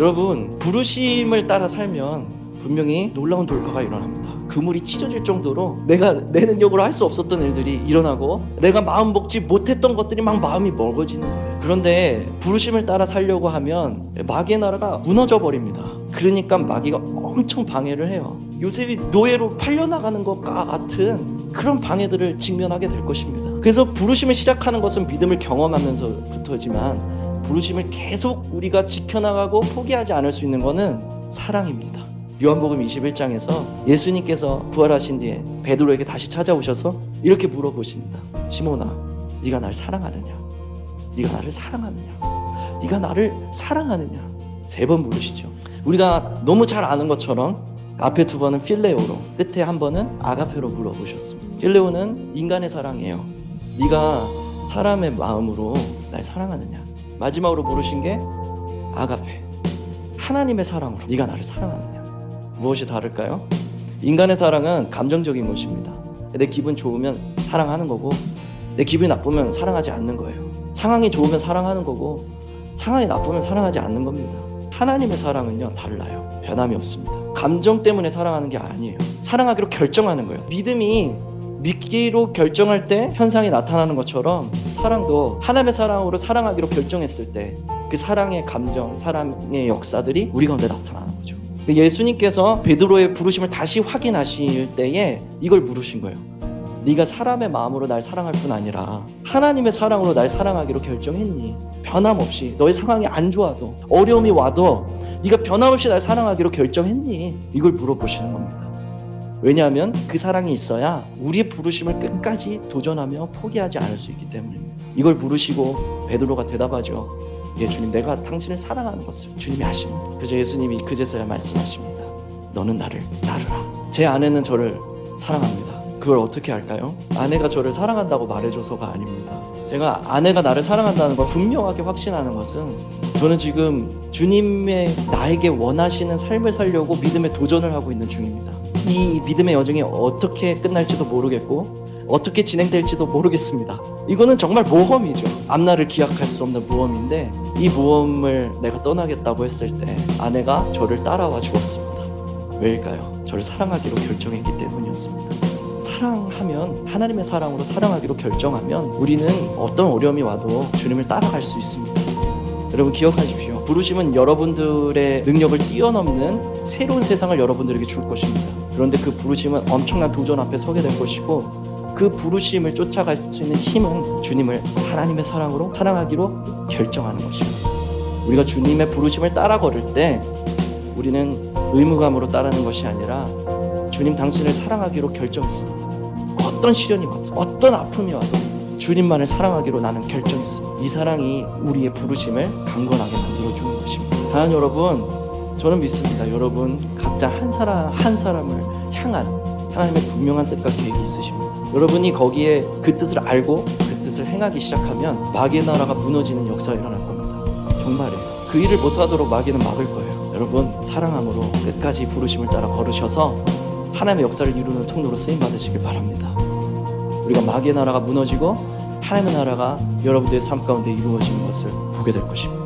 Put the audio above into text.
여러분, 부르심을 따라 살면 분명히 놀라운 돌파가 일어납니다. 그물이 찢어질 정도로 내가 내 능력으로 할 수 없었던 일들이 일어나고 내가 마음 먹지 못했던 것들이 막 마음이 먹어지는 거예요. 그런데 부르심을 따라 살려고 하면 마귀의 나라가 무너져 버립니다. 그러니까 마귀가 엄청 방해를 해요. 요셉이 노예로 팔려나가는 것과 같은 그런 방해들을 직면하게 될 것입니다. 그래서 부르심을 시작하는 것은 믿음을 경험하면서부터지만 부르심을 계속 우리가 지켜나가고 포기하지 않을 수 있는 것은 사랑입니다. 요한복음 21장에서 예수님께서 부활하신 뒤에 베드로에게 다시 찾아오셔서 이렇게 물어보십니다. 시몬아, 네가 나를 사랑하느냐? 네가 나를 사랑하느냐? 네가 나를 사랑하느냐? 3번 물으시죠. 우리가 너무 잘 아는 것처럼 앞에 2번은 필레오로, 끝에 한 번은 아가페로 물어보셨습니다. 필레오는 인간의 사랑이에요. 네가 사람의 마음으로 날 사랑하느냐? 마지막으로 물으신 게 아가페, 하나님의 사랑으로 네가 나를 사랑하느냐? 무엇이 다를까요? 인간의 사랑은 감정적인 것입니다. 내 기분 좋으면 사랑하는 거고 내 기분이 나쁘면 사랑하지 않는 거예요. 상황이 좋으면 사랑하는 거고 상황이 나쁘면 사랑하지 않는 겁니다. 하나님의 사랑은요, 달라요. 변함이 없습니다. 감정 때문에 사랑하는 게 아니에요. 사랑하기로 결정하는 거예요. 믿음이 믿기로 결정할 때 현상이 나타나는 것처럼 사랑도 하나님의 사랑으로 사랑하기로 결정했을 때 그 사랑의 감정, 사랑의 역사들이 우리 가운데 나타나는 거죠. 예수님께서 베드로의 부르심을 다시 확인하실 때에 이걸 물으신 거예요. 네가 사람의 마음으로 날 사랑할 뿐 아니라 하나님의 사랑으로 날 사랑하기로 결정했니? 변함없이 너의 상황이 안 좋아도 어려움이 와도 네가 변함없이 날 사랑하기로 결정했니? 이걸 물어보시는 겁니다. 왜냐하면 그 사랑이 있어야 우리의 부르심을 끝까지 도전하며 포기하지 않을 수 있기 때문입니다. 이걸 물으시고 베드로가 대답하죠. 예, 주님, 내가 당신을 사랑하는 것을 주님이 아십니다. 그래서 예수님이 그제서야 말씀하십니다. 너는 나를 따르라. 제 아내는 저를 사랑합니다. 그걸 어떻게 할까요? 아내가 저를 사랑한다고 말해줘서가 아닙니다. 제가 아내가 나를 사랑한다는 걸 분명하게 확신하는 것은 저는 지금 주님의 나에게 원하시는 삶을 살려고 믿음에 도전을 하고 있는 중입니다. 이 믿음의 여정이 어떻게 끝날지도 모르겠고 어떻게 진행될지도 모르겠습니다. 이거는 정말 모험이죠. 앞날을 기약할 수 없는 모험인데 이 모험을 내가 떠나겠다고 했을 때 아내가 저를 따라와 주었습니다. 왜일까요? 저를 사랑하기로 결정했기 때문이었습니다. 사랑하면, 하나님의 사랑으로 사랑하기로 결정하면 우리는 어떤 어려움이 와도 주님을 따라갈 수 있습니다. 여러분 기억하십시오. 부르심은 여러분들의 능력을 뛰어넘는 새로운 세상을 여러분들에게 줄 것입니다. 그런데 그 부르심은 엄청난 도전 앞에 서게 될 것이고 그 부르심을 쫓아갈 수 있는 힘은 주님을 하나님의 사랑으로 사랑하기로 결정하는 것입니다. 우리가 주님의 부르심을 따라 걸을 때 우리는 의무감으로 따르는 것이 아니라 주님 당신을 사랑하기로 결정했습니다. 어떤 시련이 와도 어떤 아픔이 와도 주님만을 사랑하기로 나는 결정했습니다. 이 사랑이 우리의 부르심을 강건하게 만들어주는 것입니다. 사랑하는 여러분, 저는 믿습니다. 여러분 각자 한 사람 한 사람을 향한 하나님의 분명한 뜻과 계획이 있으십니다. 여러분이 거기에 그 뜻을 알고 그 뜻을 행하기 시작하면 마귀의 나라가 무너지는 역사가 일어날 겁니다. 정말이에요. 그 일을 못하도록 마귀는 막을 거예요. 여러분 사랑함으로 끝까지 부르심을 따라 걸으셔서 하나님의 역사를 이루는 통로로 쓰임받으시길 바랍니다. 우리가 마귀의 나라가 무너지고 하나님의 나라가 여러분들의 삶 가운데 이루어지는 것을 보게 될 것입니다.